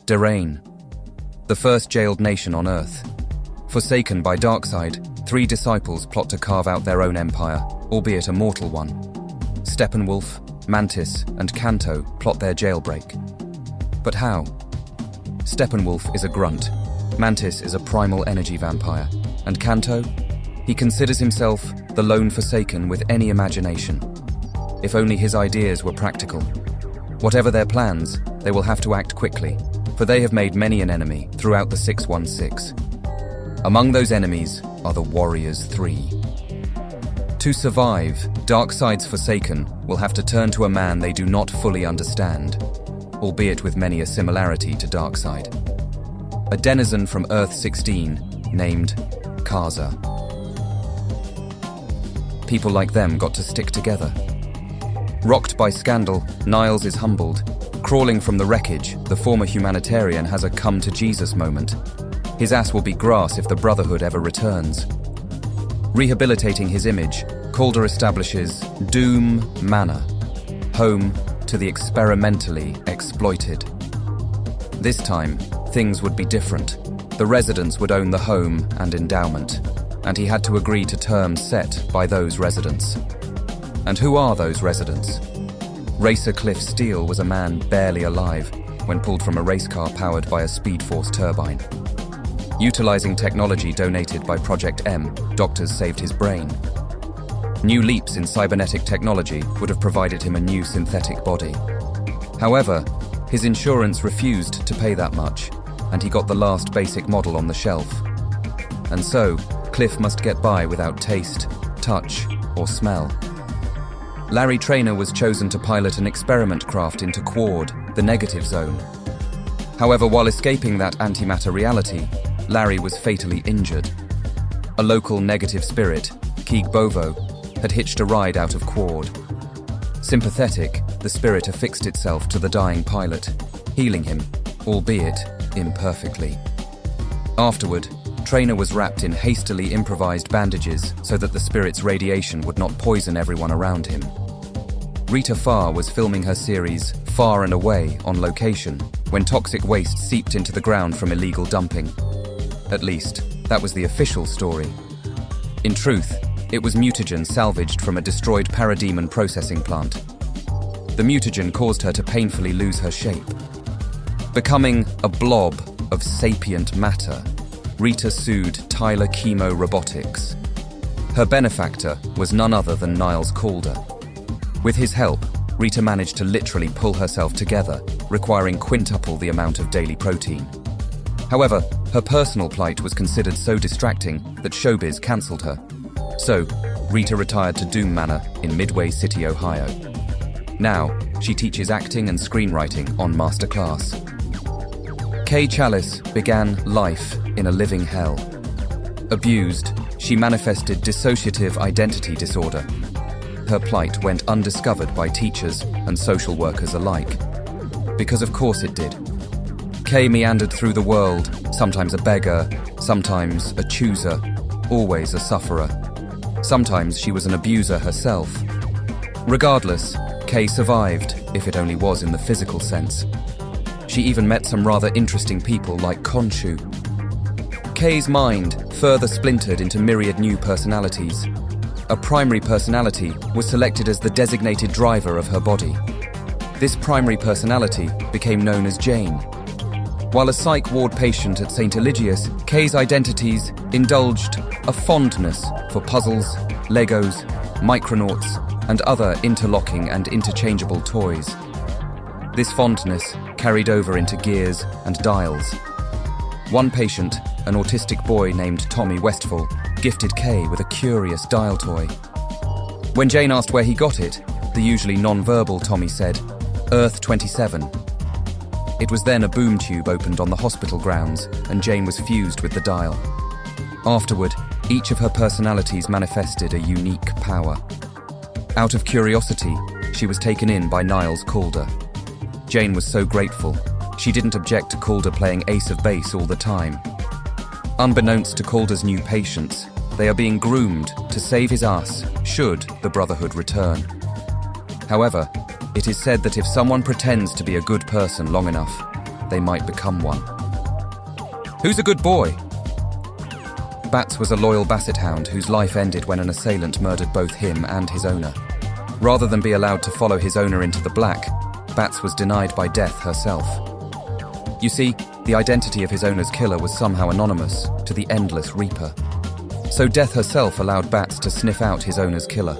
Derain, the first jailed nation on Earth. Forsaken by Darkseid, 3 disciples plot to carve out their own empire, albeit a mortal one. Steppenwolf, Mantis, and Kanto plot their jailbreak. But how? Steppenwolf is a grunt, Mantis is a primal energy vampire, and Kanto? He considers himself the lone Forsaken with any imagination. If only his ideas were practical. Whatever their plans, they will have to act quickly, for they have made many an enemy throughout the 616. Among those enemies are the Warriors 3. To survive, Darkseid's Forsaken will have to turn to a man they do not fully understand, albeit with many a similarity to Darkseid. A denizen from Earth-16 named Kaza. People like them got to stick together. Rocked by scandal, Niles is humbled. Crawling from the wreckage, the former humanitarian has a come-to-Jesus moment. His ass will be grass if the Brotherhood ever returns. Rehabilitating his image, Calder establishes Doom Manor, home to the experimentally exploited. This time, things would be different. The residents would own the home and endowment, and he had to agree to terms set by those residents. And who are those residents? Racer Cliff Steele was a man barely alive when pulled from a race car powered by a Speed Force turbine. Utilizing technology donated by Project M, doctors saved his brain. New leaps in cybernetic technology would have provided him a new synthetic body. However, his insurance refused to pay that much, and he got the last basic model on the shelf. And so, Cliff must get by without taste, touch, or smell. Larry Traynor was chosen to pilot an experiment craft into Quad, the negative zone. However, while escaping that antimatter reality, Larry was fatally injured. A local negative spirit, Keeg Bovo, had hitched a ride out of Quad. Sympathetic, the spirit affixed itself to the dying pilot, healing him, albeit imperfectly. Afterward, Traynor was wrapped in hastily improvised bandages so that the spirit's radiation would not poison everyone around him. Rita Farr was filming her series Far and Away on location when toxic waste seeped into the ground from illegal dumping. At least, that was the official story. In truth, it was mutagen salvaged from a destroyed parademon processing plant. The mutagen caused her to painfully lose her shape. Becoming a blob of sapient matter, Rita sued Tyler Chemo Robotics. Her benefactor was none other than Niles Calder. With his help, Rita managed to literally pull herself together, requiring quintuple the amount of daily protein. However, her personal plight was considered so distracting that showbiz cancelled her. So, Rita retired to Doom Manor in Midway City, Ohio. Now, she teaches acting and screenwriting on Masterclass. Kay Chalice began life in a living hell. Abused, she manifested dissociative identity disorder. Her plight went undiscovered by teachers and social workers alike. Because of course it did. Kay meandered through the world, sometimes a beggar, sometimes a chooser, always a sufferer. Sometimes she was an abuser herself. Regardless, Kay survived, if it only was in the physical sense. She even met some rather interesting people like Khonshu. Kay's mind further splintered into myriad new personalities. A primary personality was selected as the designated driver of her body. This primary personality became known as Jane. While a psych ward patient at St. Eligius, Kay's identities indulged a fondness for puzzles, Legos, Micronauts, and other interlocking and interchangeable toys. This fondness carried over into gears and dials. One patient, an autistic boy named Tommy Westfall, gifted Kay with a curious dial toy. When Jane asked where he got it, the usually non-verbal Tommy said, Earth 27. It was then a boom tube opened on the hospital grounds, and Jane was fused with the dial. Afterward, each of her personalities manifested a unique power. Out of curiosity, she was taken in by Niles Calder. Jane was so grateful, she didn't object to Calder playing ace of base all the time. Unbeknownst to Calder's new patients, they are being groomed to save his ass should the Brotherhood return. However, it is said that if someone pretends to be a good person long enough, they might become one. Who's a good boy? Bats was a loyal basset hound whose life ended when an assailant murdered both him and his owner. Rather than be allowed to follow his owner into the black, Bats was denied by Death herself. You see, the identity of his owner's killer was somehow anonymous to the Endless Reaper. So Death herself allowed Bats to sniff out his owner's killer.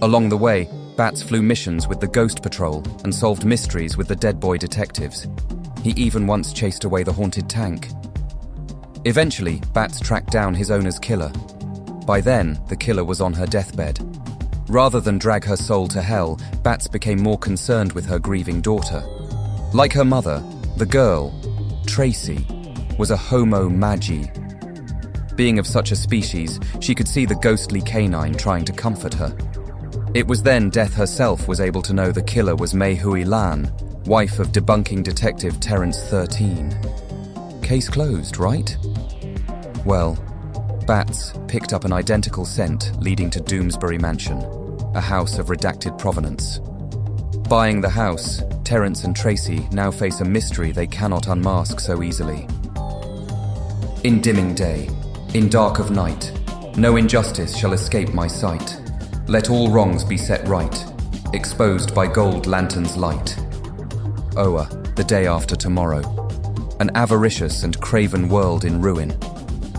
Along the way, Bats flew missions with the Ghost Patrol and solved mysteries with the Dead Boy detectives. He even once chased away the haunted tank. Eventually, Bats tracked down his owner's killer. By then, the killer was on her deathbed. Rather than drag her soul to hell, Bats became more concerned with her grieving daughter. Like her mother, the girl, Tracy, was a homo magi. Being of such a species, she could see the ghostly canine trying to comfort her. It was then Death herself was able to know the killer was Mei Hui Lan, wife of debunking detective Terence 13. Case closed, right? Well, Bats picked up an identical scent leading to Doomsbury Mansion, a house of redacted provenance. Buying the house, Terence and Tracy now face a mystery they cannot unmask so easily. In dimming day, in dark of night, no injustice shall escape my sight. Let all wrongs be set right, exposed by gold lantern's light. Oa, the day after tomorrow. An avaricious and craven world in ruin.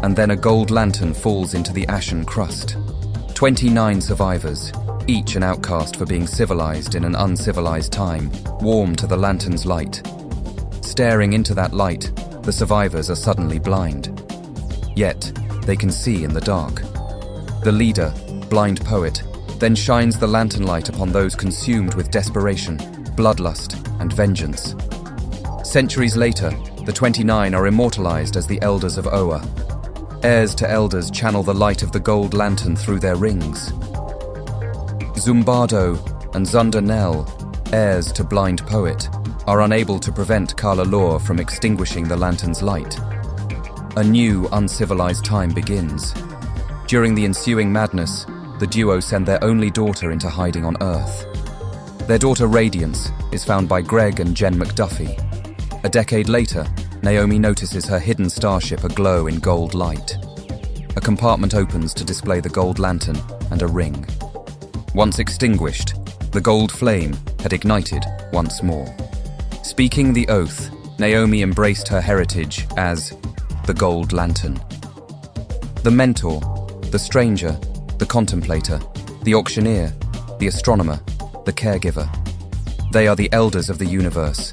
And then a gold lantern falls into the ashen crust. 29 survivors, each an outcast for being civilized in an uncivilized time, warm to the lantern's light. Staring into that light, the survivors are suddenly blind. Yet, they can see in the dark. The leader, Blind Poet, then shines the lantern light upon those consumed with desperation, bloodlust, and vengeance. Centuries later, the 29 are immortalized as the Elders of Oa. Heirs to elders channel the light of the gold lantern through their rings. Zumbardo and Zunder Nell, heirs to Blind Poet, are unable to prevent Kala Law from extinguishing the lantern's light. A new, uncivilized time begins. During the ensuing madness, the duo send their only daughter into hiding on Earth. Their daughter Radiance is found by Greg and Jen McDuffie. A decade later, Naomi notices her hidden starship aglow in gold light. A compartment opens to display the gold lantern and a ring. Once extinguished, the gold flame had ignited once more. Speaking the oath, Naomi embraced her heritage as the Gold Lantern. The mentor, the stranger, the contemplator, the auctioneer, the astronomer, the caregiver. They are the elders of the universe.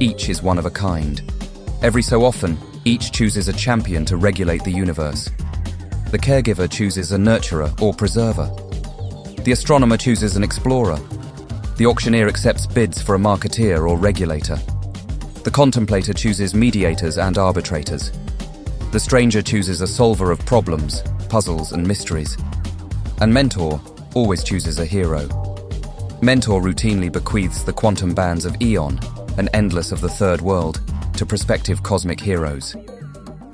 Each is one of a kind. Every so often, each chooses a champion to regulate the universe. The caregiver chooses a nurturer or preserver. The astronomer chooses an explorer. The auctioneer accepts bids for a marketeer or regulator. The contemplator chooses mediators and arbitrators. The stranger chooses a solver of problems, puzzles, and mysteries. And Mentor always chooses a hero. Mentor routinely bequeaths the quantum bands of Eon, an endless of the third world, to prospective cosmic heroes.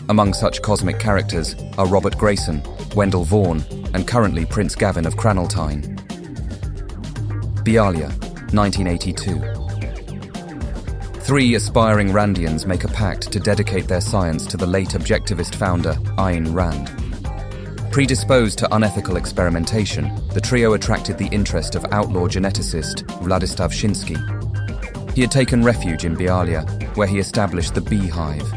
Among such cosmic characters are Robert Grayson, Wendell Vaughn, and currently Prince Gavin of Craneltine. Bialia, 1982. 3 aspiring Randians make a pact to dedicate their science to the late objectivist founder, Ayn Rand. Predisposed to unethical experimentation, the trio attracted the interest of outlaw geneticist Vladislav Shinsky. He had taken refuge in Bialia, where he established the Beehive.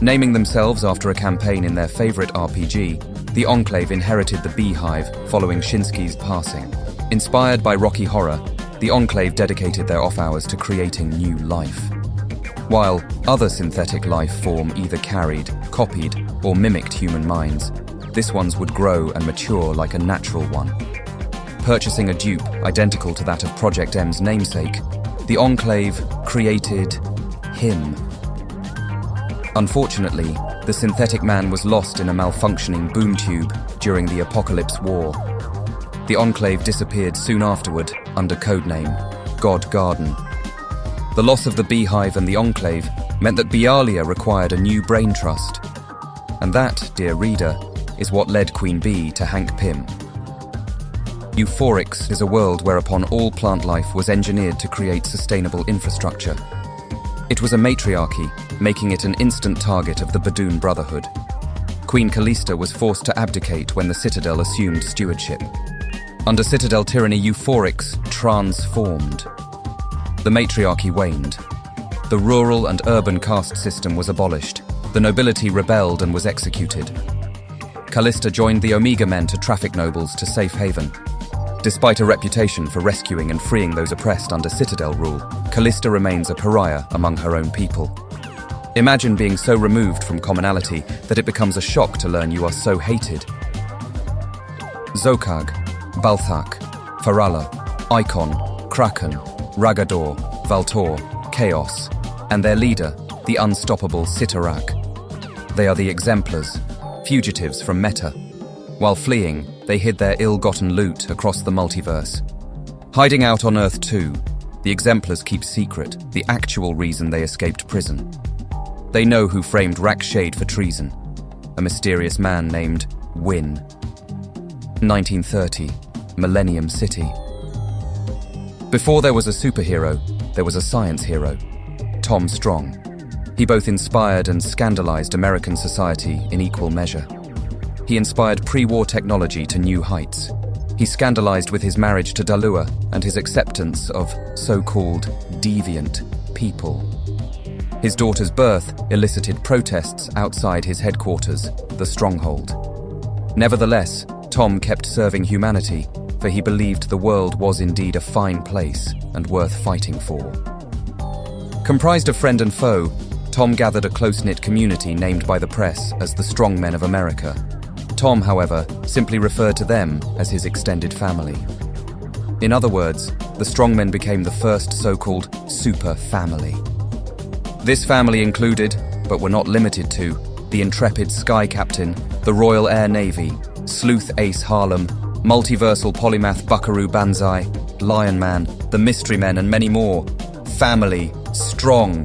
Naming themselves after a campaign in their favorite RPG, the Enclave inherited the Beehive following Shinsky's passing. Inspired by Rocky Horror, the Enclave dedicated their off-hours to creating new life. While other synthetic life form either carried, copied, or mimicked human minds, this one's would grow and mature like a natural one. Purchasing a dupe identical to that of Project M's namesake, the Enclave created him. Unfortunately, the synthetic man was lost in a malfunctioning boom tube during the Apocalypse War. The Enclave disappeared soon afterward under codename God Garden. The loss of the Beehive and the Enclave meant that Bialia required a new brain trust. And that, dear reader, is what led Queen Bee to Hank Pym. Euphorix is a world whereupon all plant life was engineered to create sustainable infrastructure. It was a matriarchy, making it an instant target of the Badoon Brotherhood. Queen Callista was forced to abdicate when the Citadel assumed stewardship. Under Citadel tyranny, euphorics transformed. The matriarchy waned. The rural and urban caste system was abolished. The nobility rebelled and was executed. Callista joined the Omega men to traffic nobles to safe haven. Despite a reputation for rescuing and freeing those oppressed under Citadel rule, Callista remains a pariah among her own people. Imagine being so removed from commonality that it becomes a shock to learn you are so hated. Zokag, Balthak, Farala, Icon, Kraken, Ragador, Valtor, Chaos, and their leader, the unstoppable Sitarak. They are the exemplars, fugitives from Meta. While fleeing, they hid their ill-gotten loot across the multiverse. Hiding out on Earth 2, the exemplars keep secret the actual reason they escaped prison. They know who framed Rakshade for treason, a mysterious man named Wynn. 1930, Millennium City. Before there was a superhero, there was a science hero, Tom Strong. He both inspired and scandalized American society in equal measure. He inspired pre-war technology to new heights. He scandalized with his marriage to Dalua and his acceptance of so-called deviant people. His daughter's birth elicited protests outside his headquarters, the Stronghold. Nevertheless, Tom kept serving humanity, for he believed the world was indeed a fine place and worth fighting for. Comprised of friend and foe, Tom gathered a close-knit community named by the press as the Strongmen of America. Tom, however, simply referred to them as his extended family. In other words, the Strongmen became the first so-called super family. This family included, but were not limited to, the intrepid Sky Captain, the Royal Air Navy, sleuth ace Harlem, multiversal polymath Buckaroo Banzai, Lion Man, the Mystery Men, and many more. Family, strong,